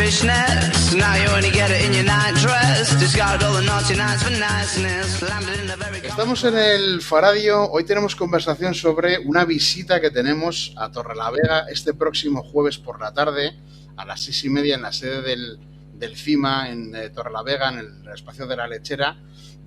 foolishness. Now you only get it in your night dress. Discard all the naughty nights for niceness. Landed in a very... Estamos en el Faradio. Hoy tenemos conversación sobre una visita que tenemos a Torrelavega este próximo jueves por la tarde a las 6:30 en la sede del CIMA en Torrelavega, en el espacio de la Lechera.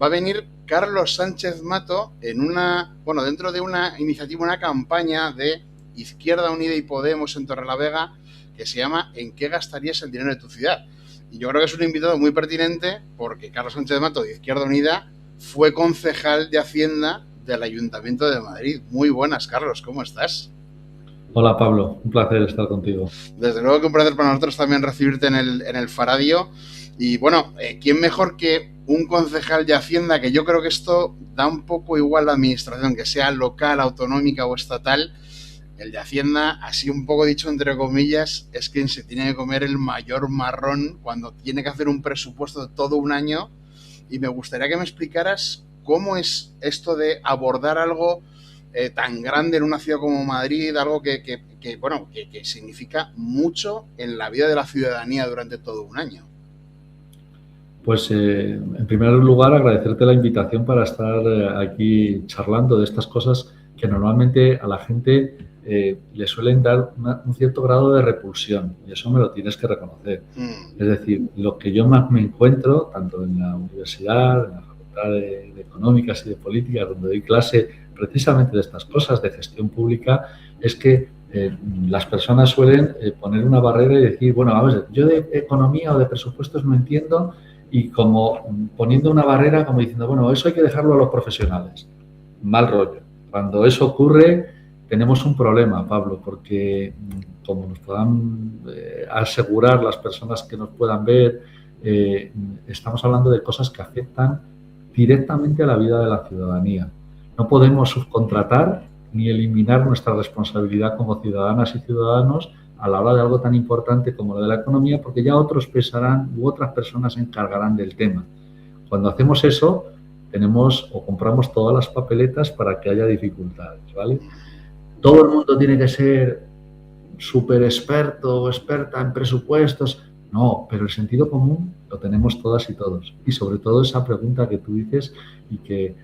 Va a venir Carlos Sánchez Mato dentro de una iniciativa, una campaña de Izquierda Unida y Podemos en Torrelavega que se llama ¿En qué gastarías el dinero de tu ciudad? Y yo creo que es un invitado muy pertinente porque Carlos Sánchez Mato de Izquierda Unida fue concejal de Hacienda del Ayuntamiento de Madrid. Muy buenas, Carlos, ¿cómo estás? Hola, Pablo, un placer estar contigo. Desde luego que un placer para nosotros también recibirte en el Faradio. Y bueno, ¿quién mejor que un concejal de Hacienda? Que yo creo que esto da un poco igual a la administración, que sea local, autonómica o estatal. El de Hacienda, así un poco dicho entre comillas, es quien se tiene que comer el mayor marrón cuando tiene que hacer un presupuesto de todo un año. Y me gustaría que me explicaras cómo es esto de abordar algo tan grande en una ciudad como Madrid, algo que significa mucho en la vida de la ciudadanía durante todo un año. Pues en primer lugar agradecerte la invitación para estar aquí charlando de estas cosas que normalmente a la gente le suelen dar un cierto grado de repulsión, y eso me lo tienes que reconocer. Es decir, lo que yo más me encuentro, tanto en la universidad, en la Facultad de Económicas y de Políticas, donde doy clase precisamente de estas cosas, de gestión pública, es que las personas suelen poner una barrera y decir, bueno, vamos a ver, yo de economía o de presupuestos no entiendo, y como poniendo una barrera, como diciendo, bueno, eso hay que dejarlo a los profesionales. Mal rollo. Cuando eso ocurre, tenemos un problema, Pablo, porque como nos puedan asegurar las personas que nos puedan ver, estamos hablando de cosas que afectan directamente a la vida de la ciudadanía. No podemos subcontratar ni eliminar nuestra responsabilidad como ciudadanas y ciudadanos a la hora de algo tan importante como lo de la economía, porque ya otros pensarán u otras personas se encargarán del tema. Cuando hacemos eso, tenemos o compramos todas las papeletas para que haya dificultades, ¿vale? Todo el mundo tiene que ser súper experto o experta en presupuestos. No, pero el sentido común lo tenemos todas y todos. Y sobre todo esa pregunta que tú dices y que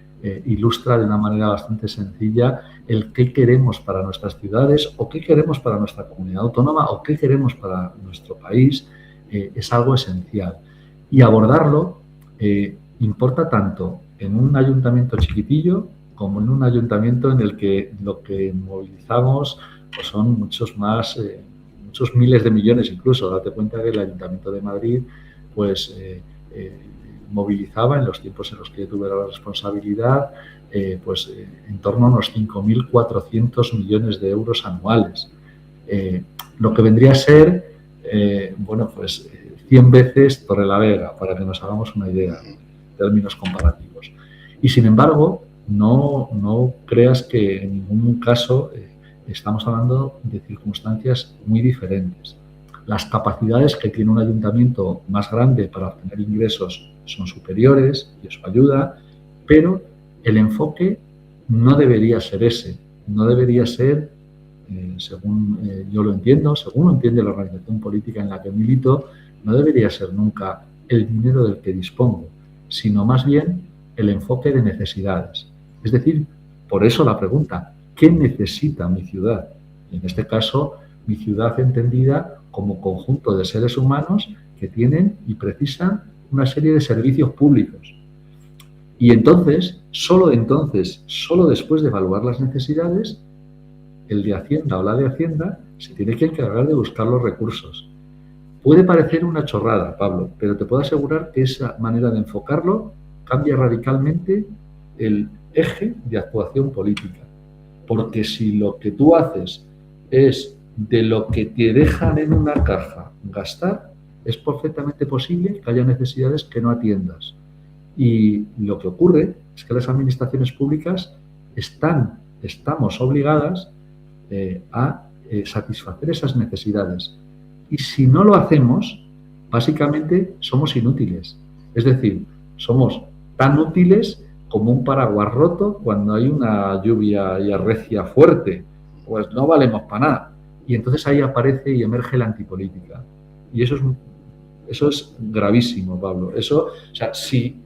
ilustra de una manera bastante sencilla el qué queremos para nuestras ciudades o qué queremos para nuestra comunidad autónoma o qué queremos para nuestro país, es algo esencial. Y abordarlo importa tanto en un ayuntamiento chiquitillo como en un ayuntamiento en el que lo que movilizamos pues son muchos miles de millones incluso. Date cuenta que el Ayuntamiento de Madrid movilizaba en los tiempos en los que yo tuve la responsabilidad en torno a unos 5.400 millones de euros anuales. Lo que vendría a ser 100 veces Torrelavega, para que nos hagamos una idea en términos comparativos. Y sin embargo, no creas que en ningún caso estamos hablando de circunstancias muy diferentes. Las capacidades que tiene un ayuntamiento más grande para obtener ingresos son superiores y eso ayuda, pero el enfoque no debería ser ese. No debería ser, según yo lo entiendo, según lo entiende la organización política en la que milito, no debería ser nunca el dinero del que dispongo, sino más bien el enfoque de necesidades. Es decir, por eso la pregunta, ¿qué necesita mi ciudad? Y en este caso, mi ciudad entendida como conjunto de seres humanos que tienen y precisan una serie de servicios públicos. Y entonces, solo después de evaluar las necesidades, el de Hacienda o la de Hacienda se tiene que encargar de buscar los recursos. Puede parecer una chorrada, Pablo, pero te puedo asegurar que esa manera de enfocarlo cambia radicalmente el eje de actuación política. Porque si lo que tú haces es de lo que te dejan en una caja gastar, es perfectamente posible que haya necesidades que no atiendas. Y lo que ocurre es que las administraciones públicas estamos obligadas a satisfacer esas necesidades. Y si no lo hacemos, básicamente somos inútiles. Es decir, somos tan útiles como un paraguas roto cuando hay una lluvia y arrecia fuerte. Pues no valemos para nada. Y entonces ahí aparece y emerge la antipolítica. Y eso es Eso es gravísimo, Pablo. Eso, o sea, si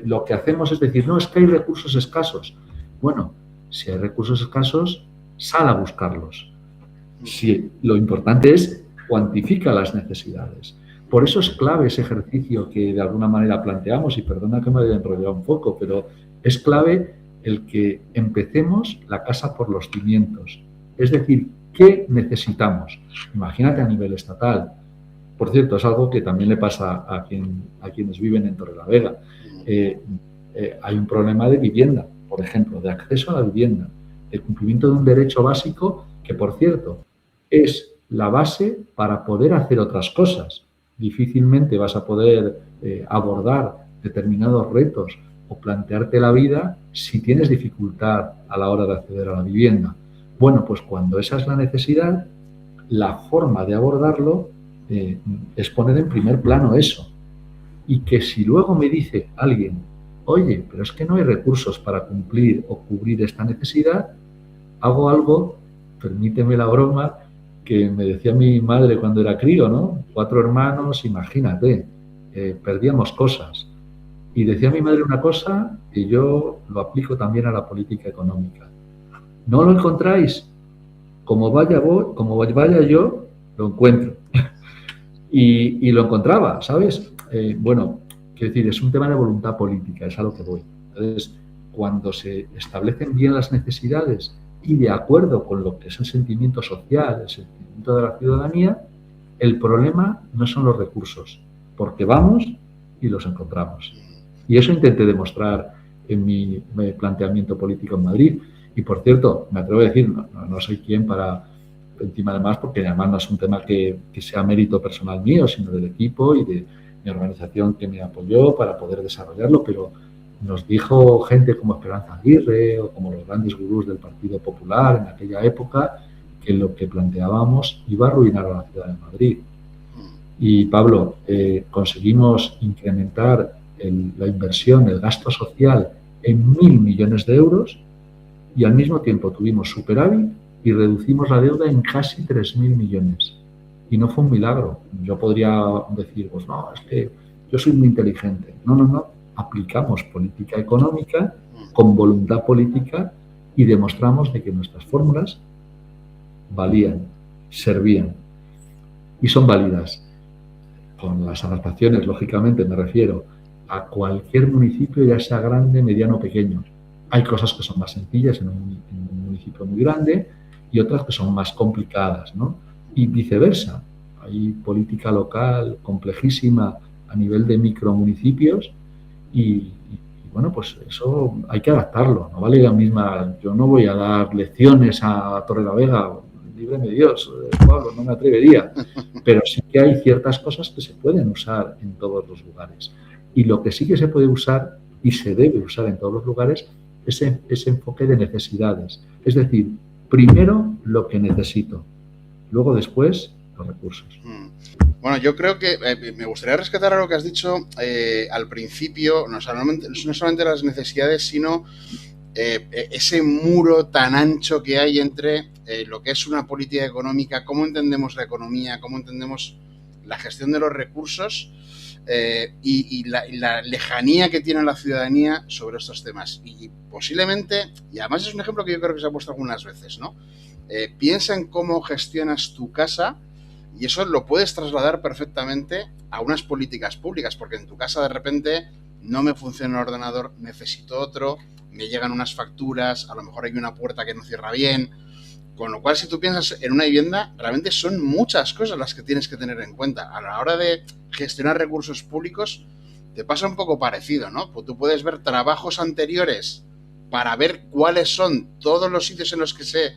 lo que hacemos es decir, no, es que hay recursos escasos. Bueno, si hay recursos escasos, sal a buscarlos. Si lo importante es cuantifica las necesidades. Por eso es clave ese ejercicio que de alguna manera planteamos, y perdona que me haya enrollado un poco, pero es clave el que empecemos la casa por los cimientos. Es decir, ¿qué necesitamos? Imagínate a nivel estatal. Por cierto, es algo que también le pasa a quienes viven en Torrelavega. Hay un problema de vivienda, por ejemplo, de acceso a la vivienda, el cumplimiento de un derecho básico que, por cierto, es la base para poder hacer otras cosas. Difícilmente vas a poder abordar determinados retos o plantearte la vida si tienes dificultad a la hora de acceder a la vivienda. Bueno, pues cuando esa es la necesidad, la forma de abordarlo es poner en primer plano eso. Y que si luego me dice alguien, oye, pero es que no hay recursos para cumplir o cubrir esta necesidad, hago algo, permíteme la broma, que me decía mi madre cuando era crío, ¿no? 4 hermanos, imagínate, perdíamos cosas. Y decía mi madre una cosa que yo lo aplico también a la política económica. ¿No lo encontráis? Como vaya yo, lo encuentro. y lo encontraba, ¿sabes? Bueno, quiero decir, es un tema de voluntad política, es a lo que voy. Entonces, cuando se establecen bien las necesidades y de acuerdo con lo que es el sentimiento social, el sentimiento de la ciudadanía, el problema no son los recursos, porque vamos y los encontramos. Y eso intenté demostrar en mi planteamiento político en Madrid. Y, por cierto, me atrevo a decir, no soy quien para, encima además, porque además no es un tema que sea mérito personal mío, sino del equipo y de mi organización que me apoyó para poder desarrollarlo, pero nos dijo gente como Esperanza Aguirre o como los grandes gurús del Partido Popular en aquella época que lo que planteábamos iba a arruinar a la ciudad de Madrid. Y, Pablo, conseguimos incrementar la inversión, el gasto social en 1.000 millones de euros y al mismo tiempo tuvimos superávit y reducimos la deuda en casi 3.000 millones. Y no fue un milagro. Yo podría decir, pues no, es que yo soy muy inteligente. No. Aplicamos política económica con voluntad política y demostramos de que nuestras fórmulas valían, servían y son válidas. Con las adaptaciones, lógicamente, me refiero a cualquier municipio, ya sea grande, mediano o pequeño. Hay cosas que son más sencillas en un municipio muy grande y otras que son más complicadas, ¿no? Y viceversa. Hay política local complejísima a nivel de micromunicipios y bueno, pues eso hay que adaptarlo. No vale la misma. Yo no voy a dar lecciones a Torrelavega, líbreme Dios, Pablo, no me atrevería. Pero sí que hay ciertas cosas que se pueden usar en todos los lugares. Y lo que sí que se puede usar y se debe usar en todos los lugares es ese enfoque de necesidades. Es decir, primero lo que necesito, luego después los recursos. Bueno, yo creo que me gustaría rescatar a lo que has dicho al principio, no solamente las necesidades, sino ese muro tan ancho que hay entre lo que es una política económica, cómo entendemos la economía, cómo entendemos la gestión de los recursos y la lejanía que tiene la ciudadanía sobre estos temas. Y posiblemente, y además es un ejemplo que yo creo que se ha puesto algunas veces, ¿no? Piensa en cómo gestionas tu casa y eso lo puedes trasladar perfectamente a unas políticas públicas, porque en tu casa de repente no me funciona el ordenador, necesito otro, me llegan unas facturas, a lo mejor hay una puerta que no cierra bien, con lo cual si tú piensas en una vivienda, realmente son muchas cosas las que tienes que tener en cuenta. A la hora de gestionar recursos públicos te pasa un poco parecido, ¿no? Pues tú puedes ver trabajos anteriores para ver cuáles son todos los sitios en los que se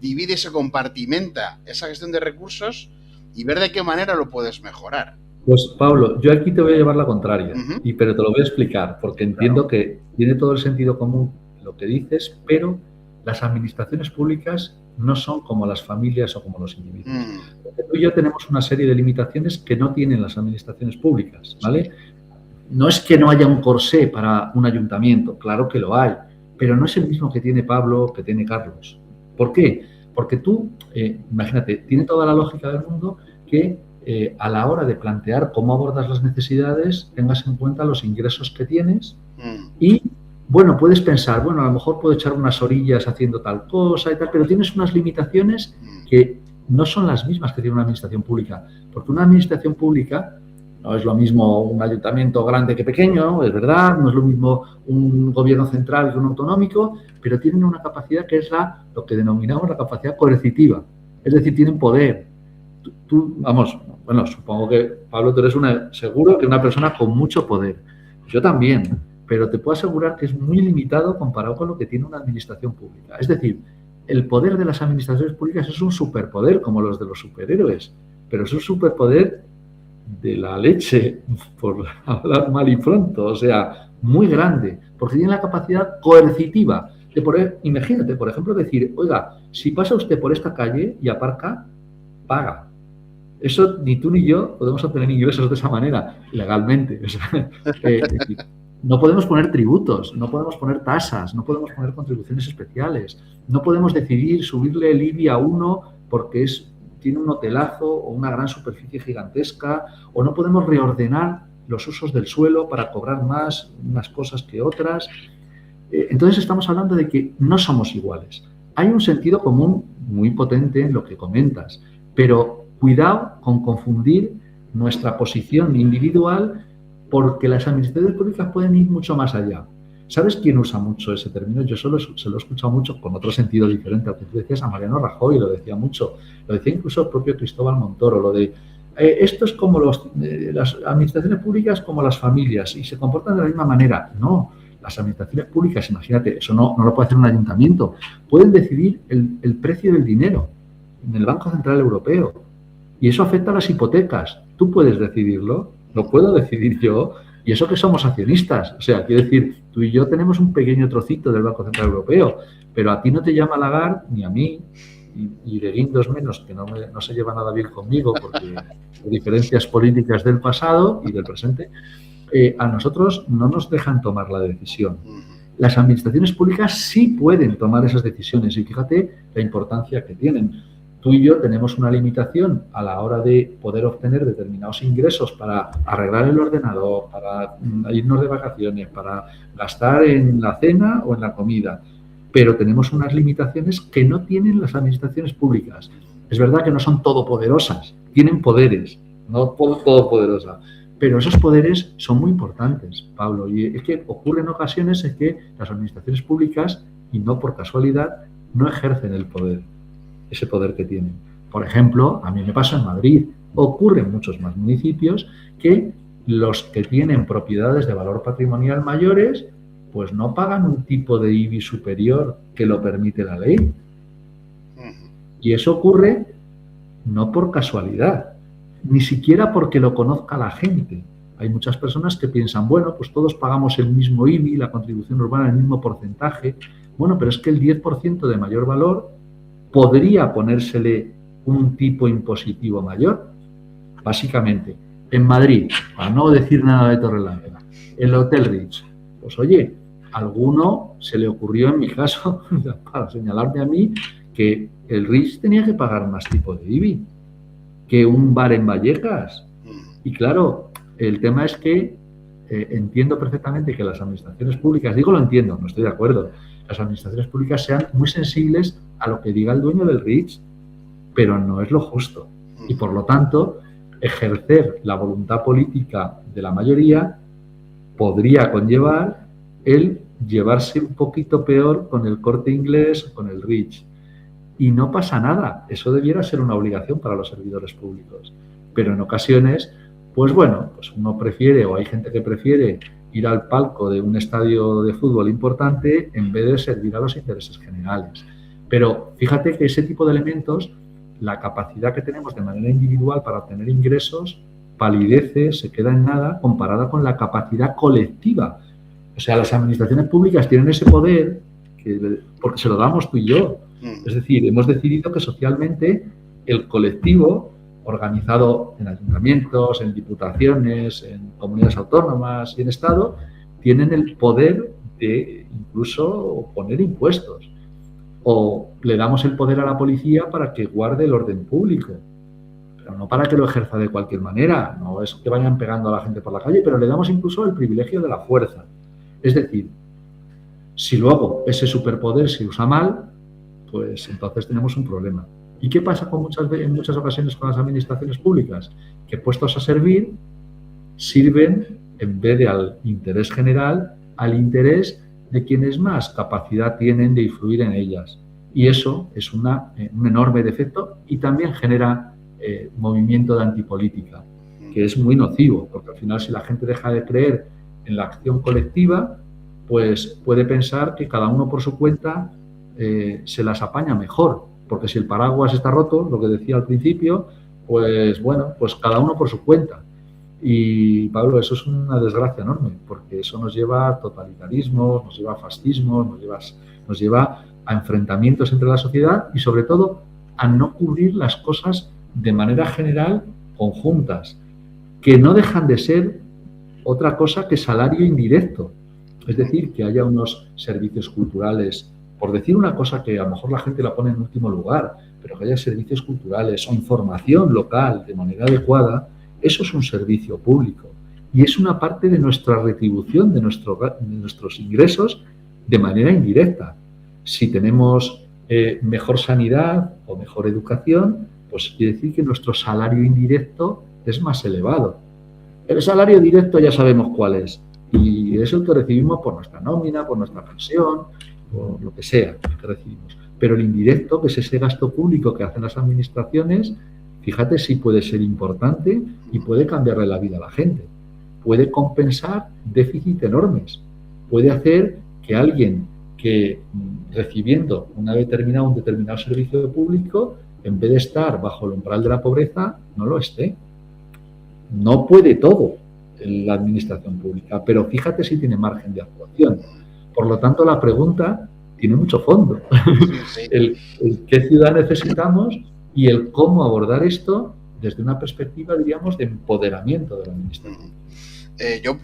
divide y se compartimenta esa gestión de recursos y ver de qué manera lo puedes mejorar. Pues, Pablo, yo aquí te voy a llevar la contraria, pero te lo voy a explicar, porque entiendo que tiene todo el sentido común lo que dices, pero las administraciones públicas no son como las familias o como los individuos. Porque tú y yo tenemos una serie de limitaciones que no tienen las administraciones públicas, ¿vale? No es que no haya un corsé para un ayuntamiento, claro que lo hay, pero no es el mismo que tiene Pablo, que tiene Carlos. ¿Por qué? Porque tú, imagínate, tiene toda la lógica del mundo que a la hora de plantear cómo abordas las necesidades, tengas en cuenta los ingresos que tienes y, bueno, puedes pensar, bueno, a lo mejor puedo echar unas orillas haciendo tal cosa y tal, pero tienes unas limitaciones que no son las mismas que tiene una administración pública, porque una administración pública no es lo mismo un ayuntamiento grande que pequeño, es verdad, no es lo mismo un gobierno central que un autonómico, pero tienen una capacidad que es lo que denominamos la capacidad coercitiva, es decir, tienen poder. Tú, vamos, bueno, supongo que, Pablo, tú eres seguro que una persona con mucho poder. Yo también, pero te puedo asegurar que es muy limitado comparado con lo que tiene una administración pública. Es decir, el poder de las administraciones públicas es un superpoder, como los de los superhéroes, pero es un superpoder de la leche, por hablar mal y pronto, o sea, muy grande, porque tiene la capacidad coercitiva de poder, imagínate, por ejemplo, decir, oiga, si pasa usted por esta calle y aparca, paga. Eso ni tú ni yo podemos obtener ingresos de esa manera, legalmente. O sea, no podemos poner tributos, no podemos poner tasas, no podemos poner contribuciones especiales, no podemos decidir subirle el IBI a uno porque tiene un hotelazo o una gran superficie gigantesca, o no podemos reordenar los usos del suelo para cobrar más unas cosas que otras. Entonces estamos hablando de que no somos iguales. Hay un sentido común muy potente en lo que comentas, pero cuidado con confundir nuestra posición individual, porque las administraciones públicas pueden ir mucho más allá. ¿Sabes quién usa mucho ese término? Yo se lo he escuchado mucho con otro sentido diferente al que tú decías. A Mariano Rajoy lo decía mucho. Lo decía incluso el propio Cristóbal Montoro. Lo de esto es como las administraciones públicas, como las familias, y se comportan de la misma manera. No, las administraciones públicas, imagínate, eso no lo puede hacer un ayuntamiento. Pueden decidir el precio del dinero en el Banco Central Europeo. Y eso afecta a las hipotecas. Tú puedes decidirlo, lo puedo decidir yo, y eso que somos accionistas. O sea, quiero decir, tú y yo tenemos un pequeño trocito del Banco Central Europeo, pero a ti no te llama Lagarde, ni a mí, y de guindos menos, que no se lleva nada bien conmigo, porque hay diferencias políticas del pasado y del presente, a nosotros no nos dejan tomar la decisión. Las administraciones públicas sí pueden tomar esas decisiones, y fíjate la importancia que tienen. Tú y yo tenemos una limitación a la hora de poder obtener determinados ingresos para arreglar el ordenador, para irnos de vacaciones, para gastar en la cena o en la comida, pero tenemos unas limitaciones que no tienen las administraciones públicas. Es verdad que no son todopoderosas, tienen poderes, no todopoderosas, pero esos poderes son muy importantes, Pablo, y es que ocurre en ocasiones en que las administraciones públicas, y no por casualidad, no ejercen el poder. Ese poder que tienen. Por ejemplo, a mí me pasa en Madrid, ocurre en muchos más municipios que los que tienen propiedades de valor patrimonial mayores, pues no pagan un tipo de IBI superior que lo permite la ley. Y eso ocurre no por casualidad, ni siquiera porque lo conozca la gente. Hay muchas personas que piensan, bueno, pues todos pagamos el mismo IBI, la contribución urbana, el mismo porcentaje. Bueno, pero es que el 10% de mayor valor podría ponérsele un tipo impositivo mayor. Básicamente, en Madrid, para no decir nada de Torrelavega, el Hotel Ritz, pues oye, alguno se le ocurrió en mi caso, para señalarme a mí, que el Ritz tenía que pagar más tipo de IBI que un bar en Vallecas. Y claro, el tema es que entiendo perfectamente que las administraciones públicas, lo entiendo, no estoy de acuerdo, las administraciones públicas sean muy sensibles a lo que diga el dueño del Ritz, pero no es lo justo. Y por lo tanto, ejercer la voluntad política de la mayoría podría conllevar el llevarse un poquito peor con el Corte Inglés o con el Ritz. Y no pasa nada, eso debiera ser una obligación para los servidores públicos. Pero en ocasiones, pues bueno, pues uno prefiere, o hay gente que prefiere ir al palco de un estadio de fútbol importante en vez de servir a los intereses generales. Pero fíjate que ese tipo de elementos, la capacidad que tenemos de manera individual para obtener ingresos, palidece, se queda en nada comparada con la capacidad colectiva. O sea, las administraciones públicas tienen ese poder porque se lo damos tú y yo. Es decir, hemos decidido que socialmente el colectivo, organizado en ayuntamientos, en diputaciones, en comunidades autónomas y en Estado, tienen el poder de incluso poner impuestos. O le damos el poder a la policía para que guarde el orden público. pero no para que lo ejerza de cualquier manera, no es que vayan pegando a la gente por la calle, pero le damos incluso el privilegio de la fuerza. Es decir, si luego ese superpoder se usa mal, pues entonces tenemos un problema. ¿Y qué pasa en muchas ocasiones con las administraciones públicas? Que puestos a servir, sirven en vez de al interés general, al interés de quienes más capacidad tienen de influir en ellas. Y eso es un enorme defecto y también genera movimiento de antipolítica, que es muy nocivo, porque al final si la gente deja de creer en la acción colectiva, pues puede pensar que cada uno por su cuenta se las apaña mejor, porque si el paraguas está roto, lo que decía al principio, pues bueno, pues cada uno por su cuenta. Y Pablo, eso es una desgracia enorme, porque eso nos lleva a totalitarismo, nos lleva a fascismo, nos lleva a enfrentamientos entre la sociedad y sobre todo a no cubrir las cosas de manera general conjuntas, que no dejan de ser otra cosa que salario indirecto. Es decir, que haya unos servicios culturales, por decir una cosa que a lo mejor la gente la pone en último lugar, pero que haya servicios culturales o información local de manera adecuada, eso es un servicio público y es una parte de nuestra retribución, de nuestros ingresos de manera indirecta. Si tenemos mejor sanidad o mejor educación, pues quiere decir que nuestro salario indirecto es más elevado. El salario directo ya sabemos cuál es y es el que recibimos por nuestra nómina, por nuestra pensión, por lo que sea que recibimos. Pero el indirecto, que es ese gasto público que hacen las administraciones, fíjate si puede ser importante y puede cambiarle la vida a la gente. Puede compensar déficits enormes. Puede hacer que alguien que recibiendo un determinado servicio público, en vez de estar bajo el umbral de la pobreza, no lo esté. No puede todo la administración pública, pero fíjate si tiene margen de actuación. Por lo tanto, la pregunta tiene mucho fondo. Sí. El qué ciudad necesitamos y el cómo abordar esto desde una perspectiva, diríamos, de empoderamiento de la administración.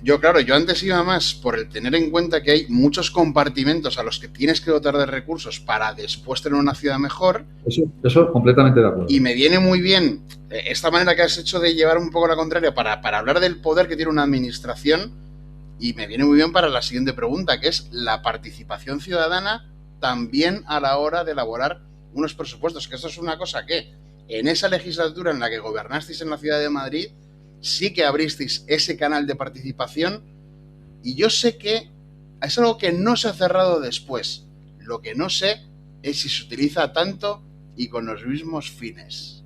Yo antes iba más por el tener en cuenta que hay muchos compartimentos a los que tienes que dotar de recursos para después tener una ciudad mejor. Eso completamente de acuerdo. Y me viene muy bien esta manera que has hecho de llevar un poco la contraria para hablar del poder que tiene una administración, y me viene muy bien para la siguiente pregunta, que es la participación ciudadana también a la hora de elaborar unos presupuestos, que eso es una cosa que en esa legislatura en la que gobernasteis en la ciudad de Madrid sí que abristeis ese canal de participación, y yo sé que es algo que no se ha cerrado después. Lo que no sé es si se utiliza tanto y con los mismos fines.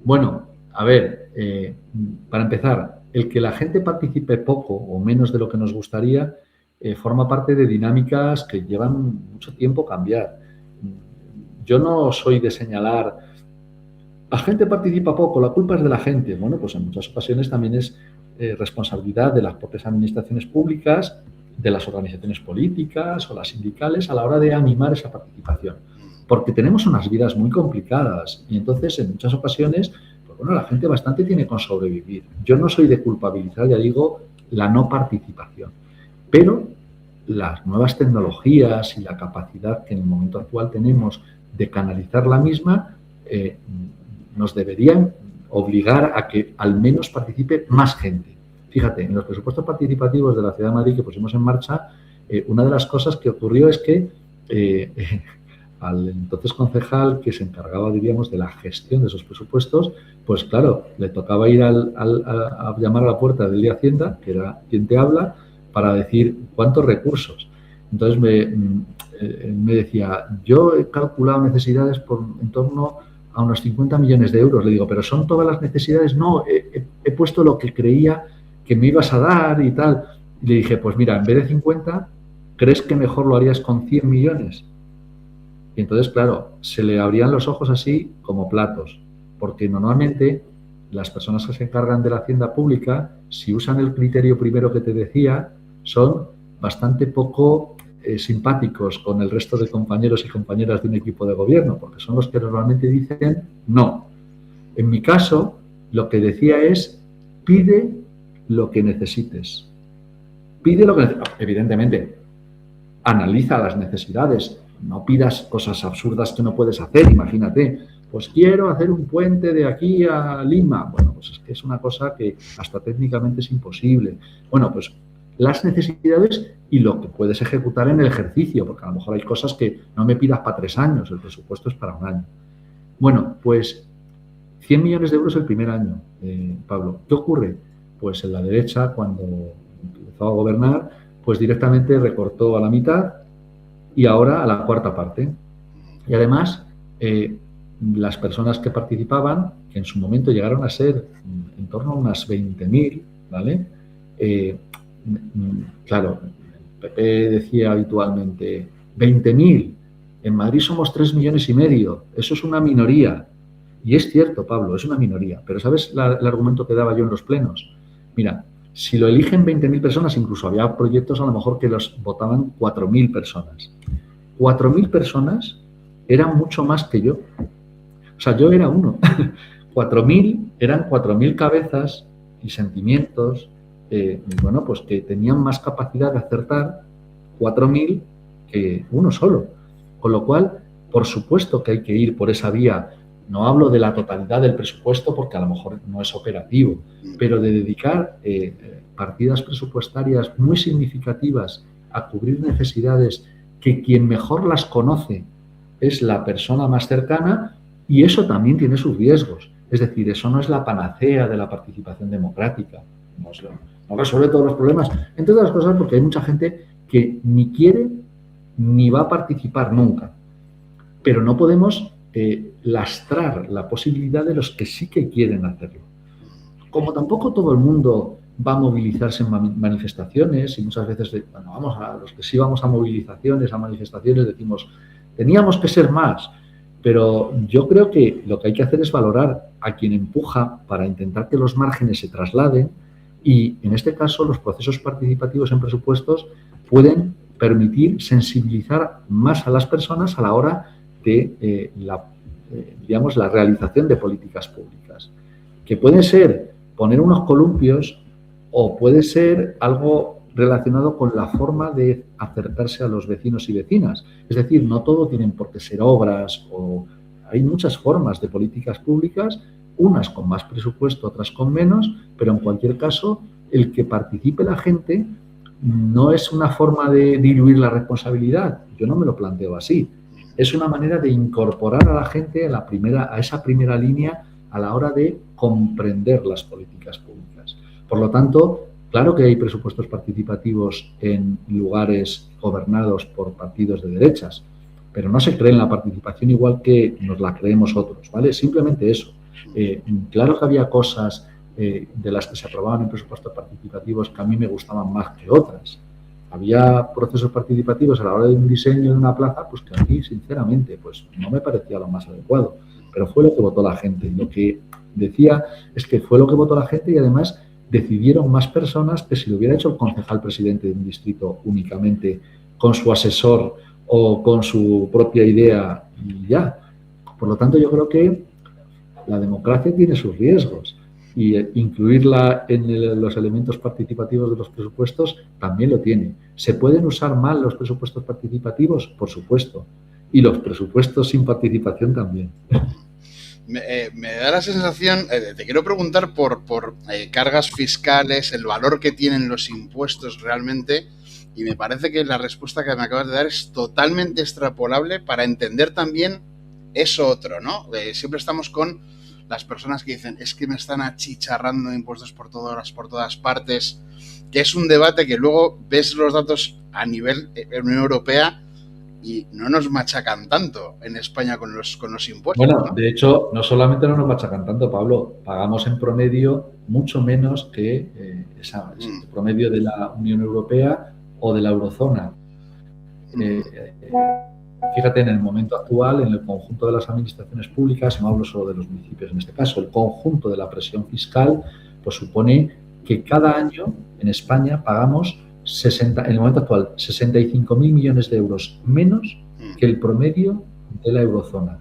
Bueno, a ver, para empezar, el que la gente participe poco o menos de lo que nos gustaría forma parte de dinámicas que llevan mucho tiempo cambiar. Yo no soy de señalar, la gente participa poco, la culpa es de la gente. Bueno, pues en muchas ocasiones también es responsabilidad de las propias administraciones públicas, de las organizaciones políticas o las sindicales a la hora de animar esa participación. Porque tenemos unas vidas muy complicadas y entonces en muchas ocasiones, pues bueno, la gente bastante tiene con sobrevivir. Yo no soy de culpabilizar, ya digo, la no participación. Pero las nuevas tecnologías y la capacidad que en el momento actual tenemos de canalizar la misma nos deberían obligar a que al menos participe más gente. Fíjate, en los presupuestos participativos de la Ciudad de Madrid que pusimos en marcha, una de las cosas que ocurrió es que al entonces concejal que se encargaba, diríamos, de la gestión de esos presupuestos, pues claro, le tocaba ir a llamar a la puerta del de Hacienda, que era quien te habla, para decir cuántos recursos. Entonces me decía, yo he calculado necesidades por en torno a unos 50 millones de euros. Le digo, pero ¿son todas las necesidades? No, he puesto lo que creía que me ibas a dar y tal. Y le dije, pues mira, en vez de 50, ¿crees que mejor lo harías con 100 millones? Y entonces, claro, se le abrían los ojos así como platos, porque normalmente las personas que se encargan de la hacienda pública, si usan el criterio primero que te decía, son bastante poco simpáticos con el resto de compañeros y compañeras de un equipo de gobierno, porque son los que normalmente dicen no. En mi caso, lo que decía es, pide lo que necesites. Pide lo que necesites. Evidentemente, analiza las necesidades. No pidas cosas absurdas que no puedes hacer. Imagínate, pues quiero hacer un puente de aquí a Lima. Bueno, pues es que es una cosa que hasta técnicamente es imposible. Bueno, pues las necesidades y lo que puedes ejecutar en el ejercicio, porque a lo mejor hay cosas que no me pidas para 3 años, el presupuesto es para 1 año. Bueno, pues 100 millones de euros el primer año, Pablo. ¿Qué ocurre? Pues en la derecha, cuando empezó a gobernar, pues directamente recortó a la mitad y ahora a la cuarta parte. Y además, las personas que participaban, que en su momento llegaron a ser en torno a unas 20.000, ¿vale? Claro, el PP decía habitualmente 20.000, en Madrid somos 3,5 millones, eso es una minoría. Y es cierto, Pablo, es una minoría, pero ¿sabes el argumento que daba yo en los plenos? Mira, si lo eligen 20.000 personas, incluso había proyectos a lo mejor que los votaban 4.000 personas. 4.000 personas eran mucho más que yo. O sea, yo era uno. 4.000 eran 4.000 cabezas y sentimientos, bueno, pues que tenían más capacidad de acertar 4.000 que uno solo. Con lo cual, por supuesto que hay que ir por esa vía. No hablo de la totalidad del presupuesto porque a lo mejor no es operativo, pero de dedicar partidas presupuestarias muy significativas a cubrir necesidades que quien mejor las conoce es la persona más cercana, y eso también tiene sus riesgos. Es decir, eso no es la panacea de la participación democrática. No resuelve todos los problemas, entre otras cosas porque hay mucha gente que ni quiere ni va a participar nunca. Pero no podemos lastrar la posibilidad de los que sí que quieren hacerlo. Como tampoco todo el mundo va a movilizarse en manifestaciones, y muchas veces, bueno, vamos a los que sí vamos a movilizaciones, a manifestaciones, decimos, teníamos que ser más, pero yo creo que lo que hay que hacer es valorar a quien empuja para intentar que los márgenes se trasladen, y en este caso los procesos participativos en presupuestos pueden permitir sensibilizar más a las personas a la hora de la realización de políticas públicas, que puede ser poner unos columpios o puede ser algo relacionado con la forma de acercarse a los vecinos y vecinas. Es decir, no todo tienen por qué ser obras, o hay muchas formas de políticas públicas, unas con más presupuesto, otras con menos, pero en cualquier caso, el que participe la gente no es una forma de diluir la responsabilidad. Yo no me lo planteo así. Es una manera de incorporar a la gente a esa primera línea a la hora de comprender las políticas públicas. Por lo tanto, claro que hay presupuestos participativos en lugares gobernados por partidos de derechas, pero no se cree en la participación igual que nos la creemos otros, ¿vale? Simplemente eso. Claro que había cosas de las que se aprobaban en presupuestos participativos que a mí me gustaban más que otras. Había procesos participativos a la hora de un diseño de una plaza, pues que a mí, sinceramente, pues no me parecía lo más adecuado, pero fue lo que votó la gente. Lo que decía es que fue lo que votó la gente, y además decidieron más personas que si lo hubiera hecho el concejal presidente de un distrito únicamente con su asesor o con su propia idea y ya. Por lo tanto, yo creo que la democracia tiene sus riesgos, y incluirla en los elementos participativos de los presupuestos también lo tiene. ¿Se pueden usar mal los presupuestos participativos? Por supuesto. Y los presupuestos sin participación también. Me da la sensación, te quiero preguntar por cargas fiscales, el valor que tienen los impuestos realmente, y me parece que la respuesta que me acabas de dar es totalmente extrapolable para entender también eso otro, ¿no? Siempre estamos con las personas que dicen, es que me están achicharrando impuestos por todas partes, que es un debate que luego ves los datos a nivel Unión Europea y no nos machacan tanto en España con los impuestos. Bueno, ¿no? De hecho, no solamente no nos machacan tanto, Pablo, pagamos en promedio mucho menos que ese promedio de la Unión Europea o de la eurozona. Fíjate, en el momento actual, en el conjunto de las administraciones públicas, no hablo solo de los municipios en este caso, el conjunto de la presión fiscal, pues supone que cada año en España pagamos en el momento actual 65.000 millones de euros menos que el promedio de la eurozona.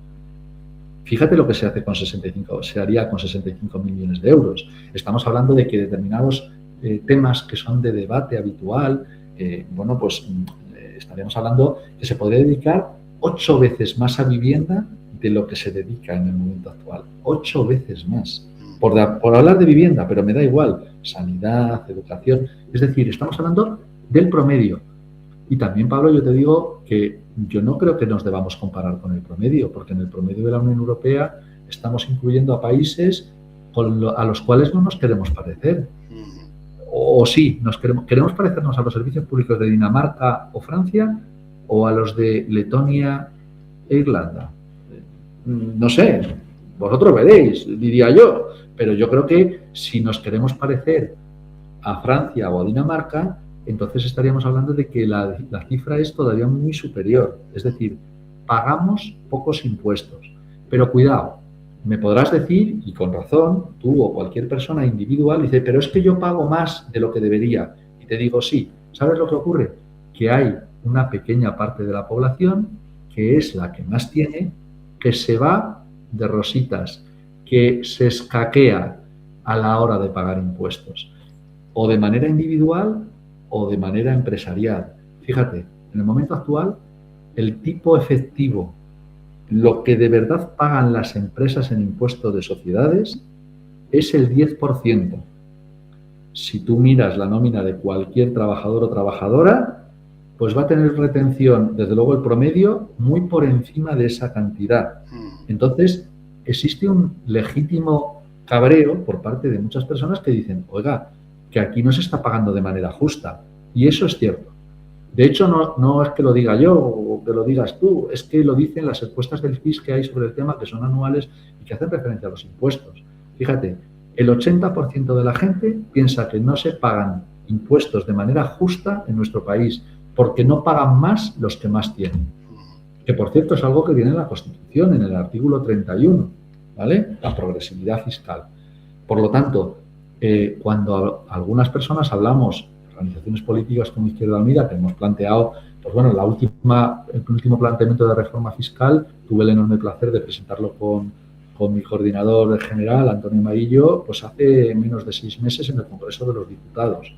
Fíjate lo que se haría con 65.000 millones de euros. Estamos hablando de que determinados temas que son de debate habitual, estaríamos hablando que se podría dedicar 8 veces más a vivienda de lo que se dedica en el momento actual. 8 veces más. Por hablar de vivienda, pero me da igual. Sanidad, educación. Es decir, estamos hablando del promedio. Y también, Pablo, yo te digo que yo no creo que nos debamos comparar con el promedio, porque en el promedio de la Unión Europea estamos incluyendo a países a los cuales no nos queremos parecer. O sí, queremos parecernos a los servicios públicos de Dinamarca o Francia o a los de Letonia e Irlanda. No sé, vosotros veréis, diría yo, pero yo creo que si nos queremos parecer a Francia o a Dinamarca, entonces estaríamos hablando de que la cifra es todavía muy superior. Es decir, pagamos pocos impuestos. Pero cuidado, me podrás decir, y con razón, tú o cualquier persona individual, dice, pero es que yo pago más de lo que debería. Y te digo, sí, ¿sabes lo que ocurre? Que hay una pequeña parte de la población, que es la que más tiene, que se va de rositas, que se escaquea a la hora de pagar impuestos, o de manera individual o de manera empresarial. Fíjate, en el momento actual, el tipo efectivo, lo que de verdad pagan las empresas en impuestos de sociedades, es el 10%. Si tú miras la nómina de cualquier trabajador o trabajadora, pues va a tener retención, desde luego el promedio, muy por encima de esa cantidad. Entonces, existe un legítimo cabreo por parte de muchas personas que dicen, oiga, que aquí no se está pagando de manera justa. Y eso es cierto. De hecho, no es que lo diga yo o que lo digas tú, es que lo dicen las encuestas del FIS que hay sobre el tema, que son anuales y que hacen referencia a los impuestos. Fíjate, el 80% de la gente piensa que no se pagan impuestos de manera justa en nuestro país, porque no pagan más los que más tienen. Que, por cierto, es algo que viene en la Constitución, en el artículo 31, ¿vale? La progresividad fiscal. Por lo tanto, cuando algunas personas hablamos, organizaciones políticas como Izquierda Unida, que hemos planteado, pues bueno, el último planteamiento de reforma fiscal, tuve el enorme placer de presentarlo con mi coordinador general, Antonio Maillo, pues hace menos de 6 meses en el Congreso de los Diputados.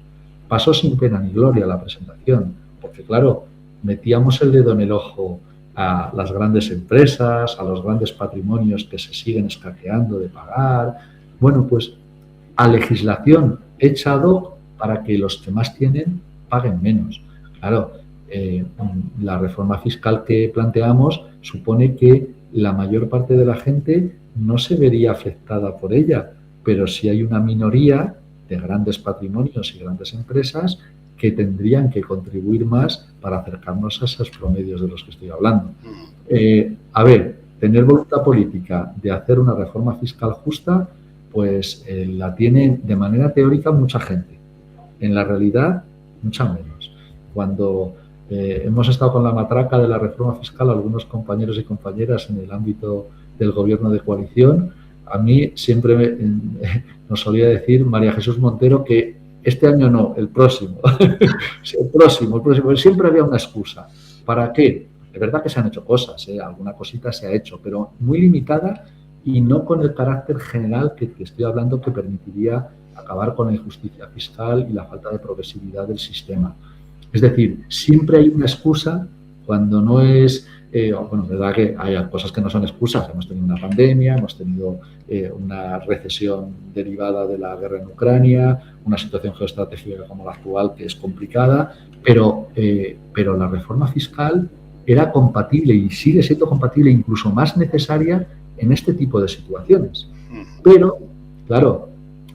Pasó sin pena ni gloria la presentación, porque claro, metíamos el dedo en el ojo a las grandes empresas, a los grandes patrimonios que se siguen escaqueando de pagar. Bueno, pues a legislación hecha ad hoc para que los que más tienen paguen menos. Claro, la reforma fiscal que planteamos supone que la mayor parte de la gente no se vería afectada por ella, pero sí hay una minoría de grandes patrimonios y grandes empresas que tendrían que contribuir más para acercarnos a esos promedios de los que estoy hablando. A ver, tener voluntad política de hacer una reforma fiscal justa, pues la tiene de manera teórica mucha gente. En la realidad, mucha menos. Cuando hemos estado con la matraca de la reforma fiscal, algunos compañeros y compañeras en el ámbito del gobierno de coalición, a mí siempre nos solía decir María Jesús Montero que este año no, el próximo. el próximo. Siempre había una excusa. ¿Para qué? Es verdad que se han hecho cosas, alguna cosita se ha hecho, pero muy limitada y no con el carácter general que estoy hablando, que permitiría acabar con la injusticia fiscal y la falta de progresividad del sistema. Es decir, siempre hay una excusa cuando no es... bueno, es verdad que hay cosas que no son excusas. Hemos tenido una pandemia, hemos tenido una recesión derivada de la guerra en Ucrania, una situación geoestratégica como la actual que es complicada, pero la reforma fiscal era compatible y sigue siendo compatible, incluso más necesaria en este tipo de situaciones. Pero, claro,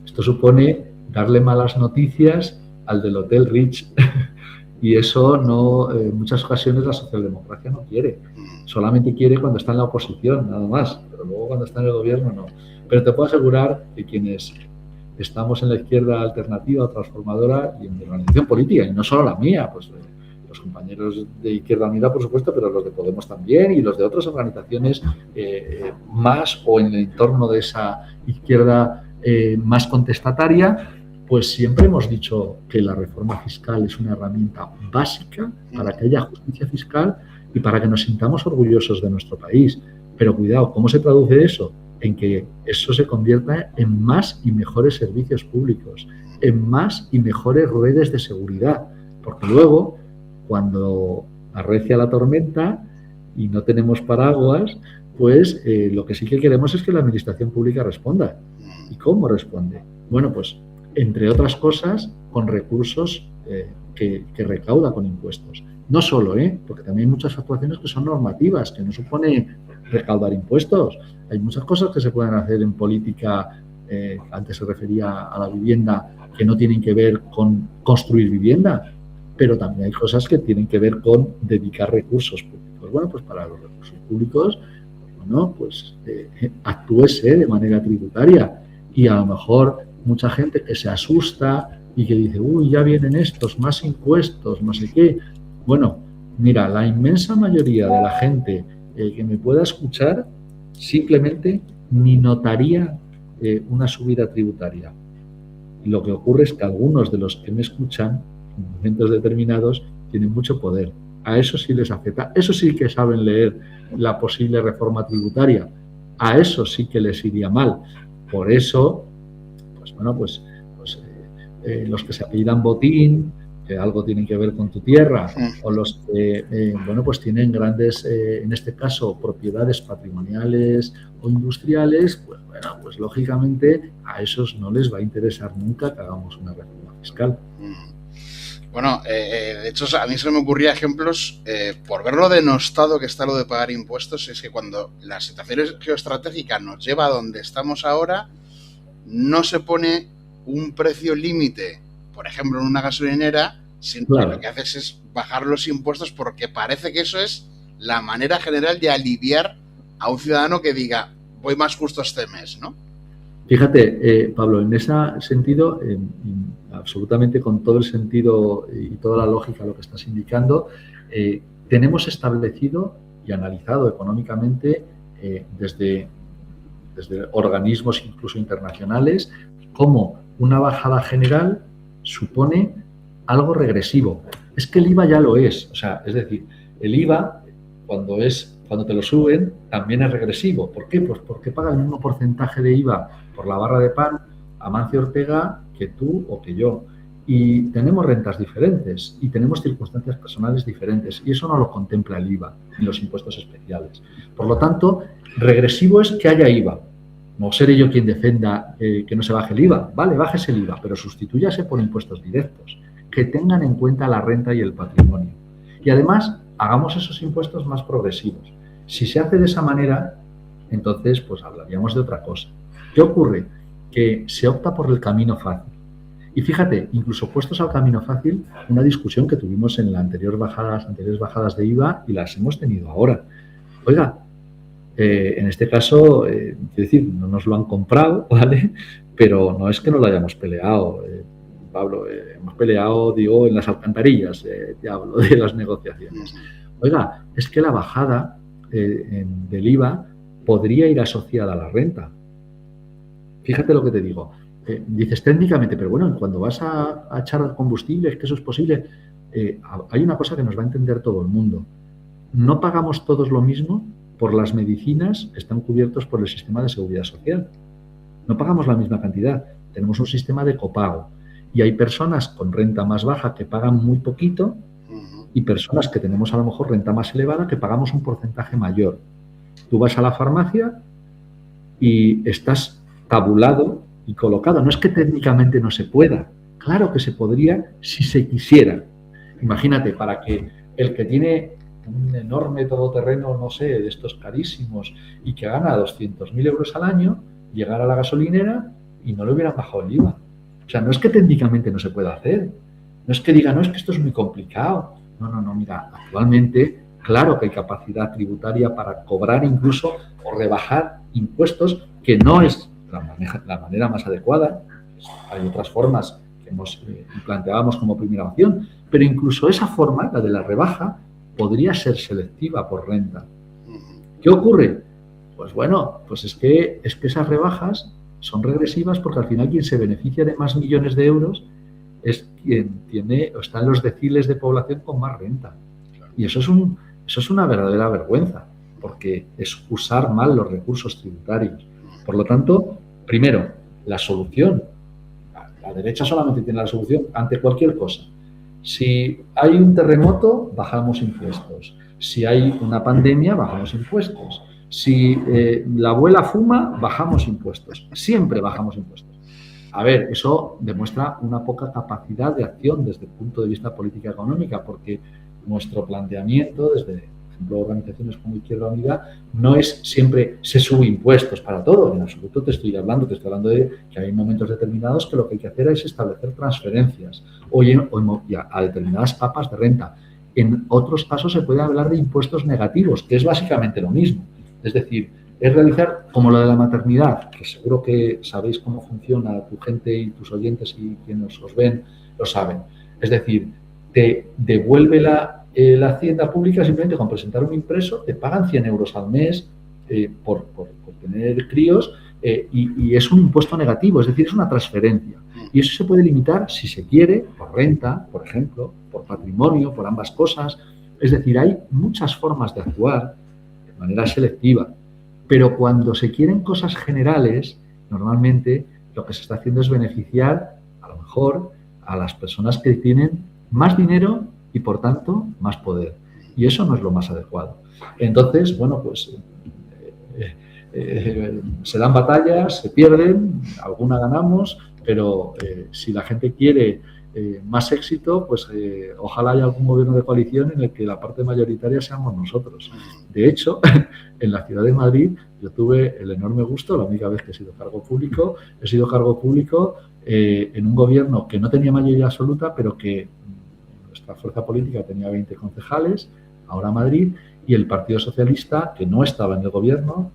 esto supone darle malas noticias al del Hotel Rich y eso no, en muchas ocasiones la socialdemocracia no quiere. Solamente quiere cuando está en la oposición, nada más, pero luego cuando está en el gobierno no. Pero te puedo asegurar que quienes estamos en la izquierda alternativa o transformadora y en mi organización política, y no solo la mía, pues los compañeros de Izquierda Unida, por supuesto, pero los de Podemos también y los de otras organizaciones más o en el entorno de esa izquierda más contestataria, pues siempre hemos dicho que la reforma fiscal es una herramienta básica para que haya justicia fiscal y para que nos sintamos orgullosos de nuestro país. Pero cuidado, ¿cómo se traduce eso? En que eso se convierta en más y mejores servicios públicos, en más y mejores redes de seguridad, porque luego, cuando arrecia la tormenta y no tenemos paraguas, pues lo que sí que queremos es que la administración pública responda. ¿Y cómo responde? Bueno, pues entre otras cosas, con recursos que recauda con impuestos. No solo, porque también hay muchas actuaciones que son normativas, que no supone recaudar impuestos. Hay muchas cosas que se pueden hacer en política, antes se refería a la vivienda, que no tienen que ver con construir vivienda, pero también hay cosas que tienen que ver con dedicar recursos públicos. Bueno, pues para los recursos públicos, actúese de manera tributaria, y a lo mejor mucha gente que se asusta y que dice, uy, ya vienen estos, más impuestos, no sé qué. Bueno, mira, la inmensa mayoría de la gente que me pueda escuchar simplemente ni notaría una subida tributaria. Y lo que ocurre es que algunos de los que me escuchan en momentos determinados tienen mucho poder. A eso sí les afecta. Eso sí que saben leer la posible reforma tributaria. A eso sí que les iría mal. Por eso, los que se apellidan Botín, que algo tienen que ver con tu tierra, o los que, tienen grandes, en este caso, propiedades patrimoniales o industriales, pues lógicamente a esos no les va a interesar nunca que hagamos una reforma fiscal. Bueno, de hecho, a mí se me ocurría ejemplos, por ver lo denostado que está lo de pagar impuestos, es que cuando la situación geoestratégica nos lleva a donde estamos ahora, no se pone un precio límite, por ejemplo, en una gasolinera, sino que lo que haces es bajar los impuestos, porque parece que eso es la manera general de aliviar a un ciudadano que diga, voy más justo este mes, ¿no? Fíjate, Pablo, en ese sentido, absolutamente con todo el sentido y toda la lógica lo que estás indicando, tenemos establecido y analizado económicamente desde organismos incluso internacionales cómo una bajada general supone algo regresivo. Es que el IVA ya lo es. O sea, es decir, el IVA, cuando te lo suben, también es regresivo. ¿Por qué? Pues porque paga el mismo porcentaje de IVA por la barra de pan Amancio Ortega que tú o que yo. Y tenemos rentas diferentes y tenemos circunstancias personales diferentes, y eso no lo contempla el IVA ni los impuestos especiales. Por lo tanto, regresivo es que haya IVA. No seré yo quien defenda que no se baje el IVA. Vale, bájese el IVA, pero sustitúyase por impuestos directos, que tengan en cuenta la renta y el patrimonio. Y además, hagamos esos impuestos más progresivos. Si se hace de esa manera, entonces pues hablaríamos de otra cosa. ¿Qué ocurre? Que se opta por el camino fácil. Y fíjate, incluso puestos al camino fácil, una discusión que tuvimos en las anteriores bajadas de IVA, y las hemos tenido ahora. Oiga, en este caso, quiero decir, no nos lo han comprado, ¿vale? Pero no es que no lo hayamos peleado, Pablo, hemos peleado, digo, en las alcantarillas, te hablo de las negociaciones. Oiga, es que la bajada del IVA podría ir asociada a la renta. Fíjate lo que te digo. Dices técnicamente, pero bueno, cuando vas a echar combustible, es que eso es posible. Hay una cosa que nos va a entender todo el mundo. No pagamos todos lo mismo por las medicinas que están cubiertos por el sistema de seguridad social. No pagamos la misma cantidad. Tenemos un sistema de copago. Y hay personas con renta más baja que pagan muy poquito, y personas que tenemos a lo mejor renta más elevada que pagamos un porcentaje mayor. Tú vas a la farmacia y estás tabulado y colocado. No es que técnicamente no se pueda. Claro que se podría si se quisiera. Imagínate, para que el que tiene un enorme todoterreno, no sé, de estos carísimos, y que gana 200.000 euros al año, llegara a la gasolinera y no le hubieran bajado el IVA. O sea, no es que técnicamente no se pueda hacer. No es que diga, no, es que esto es muy complicado. No, mira, actualmente, claro que hay capacidad tributaria para cobrar incluso o rebajar impuestos, que no es la manera más adecuada. Hay otras formas que planteábamos como primera opción, pero incluso esa forma, la de la rebaja, podría ser selectiva por renta. ¿Qué ocurre? Pues bueno, pues es que esas rebajas son regresivas, porque al final quien se beneficia de más millones de euros es quien está en los deciles de población con más renta. Y eso es una verdadera vergüenza, porque es usar mal los recursos tributarios. Por lo tanto, primero, la solución. La derecha solamente tiene la solución ante cualquier cosa. Si hay un terremoto, bajamos impuestos. Si hay una pandemia, bajamos impuestos. Si la abuela fuma, bajamos impuestos. Siempre bajamos impuestos. A ver, eso demuestra una poca capacidad de acción desde el punto de vista política económica, porque nuestro planteamiento, desde, por ejemplo, organizaciones como Izquierda Unida, no es siempre se sube impuestos para todo. En absoluto te estoy hablando de que hay momentos determinados que lo que hay que hacer es establecer transferencias o a determinadas capas de renta. En otros casos se puede hablar de impuestos negativos, que es básicamente lo mismo. Es decir, es realizar como lo de la maternidad, que seguro que sabéis cómo funciona tu gente y tus oyentes y quienes os ven lo saben. Es decir, te devuelve la hacienda pública simplemente con presentar un impreso, te pagan 100 euros al mes por tener críos y es un impuesto negativo, es decir, es una transferencia. Y eso se puede limitar, si se quiere, por renta, por ejemplo, por patrimonio, por ambas cosas. Es decir, hay muchas formas de actuar de manera selectiva. Pero cuando se quieren cosas generales, normalmente lo que se está haciendo es beneficiar, a lo mejor, a las personas que tienen más dinero y, por tanto, más poder. Y eso no es lo más adecuado. Entonces, bueno, pues se dan batallas, se pierden, alguna ganamos, pero si la gente quiere más éxito, pues ojalá haya algún gobierno de coalición en el que la parte mayoritaria seamos nosotros. De hecho, en la ciudad de Madrid yo tuve el enorme gusto, la única vez que he sido cargo público en un gobierno que no tenía mayoría absoluta, pero que nuestra fuerza política tenía 20 concejales, ahora Madrid, y el Partido Socialista, que no estaba en el gobierno,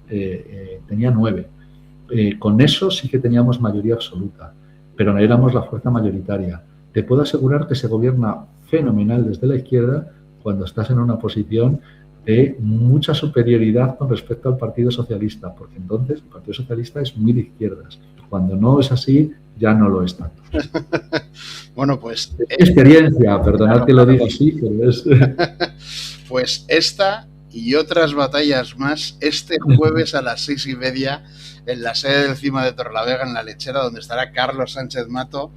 tenía 9. Con eso sí que teníamos mayoría absoluta, pero no éramos la fuerza mayoritaria. Te puedo asegurar que se gobierna fenomenal desde la izquierda cuando estás en una posición de mucha superioridad con respecto al Partido Socialista, porque entonces el Partido Socialista es muy de izquierdas. Cuando no es así, ya no lo es tanto. Bueno, pues... experiencia, perdonad que lo diga así, pero es... Pues esta y otras batallas más este jueves a las 6:30 en la sede del CIMA de Torrelavega, en La Lechera, donde estará Carlos Sánchez Mato,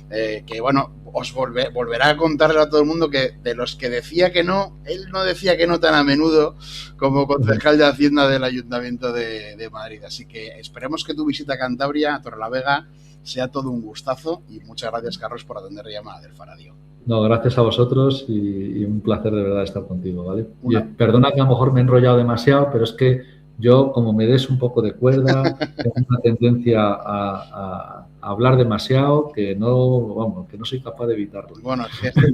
que bueno, os volverá a contarle a todo el mundo que de los que decía que no, él no decía que no tan a menudo como concejal de Hacienda del Ayuntamiento de Madrid. Así que esperemos que tu visita a Cantabria, a Torrelavega, sea todo un gustazo, y muchas gracias, Carlos, por atender la llamada del Faradio. No, gracias a vosotros y un placer de verdad estar contigo, ¿vale? Y perdona que a lo mejor me he enrollado demasiado, pero es que yo, como me des un poco de cuerda, tengo una tendencia a hablar demasiado que no soy capaz de evitarlo. Bueno,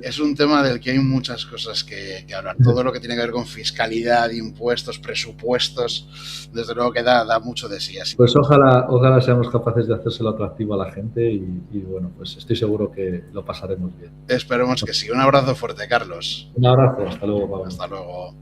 es un tema del que hay muchas cosas que hablar. Todo lo que tiene que ver con fiscalidad, impuestos, presupuestos, desde luego que da mucho de sí. Así. Pues ojalá seamos capaces de hacérselo atractivo a la gente y bueno, pues estoy seguro que lo pasaremos bien. Esperemos que sí. Un abrazo fuerte, Carlos. Un abrazo. Hasta luego, Pablo. Hasta luego.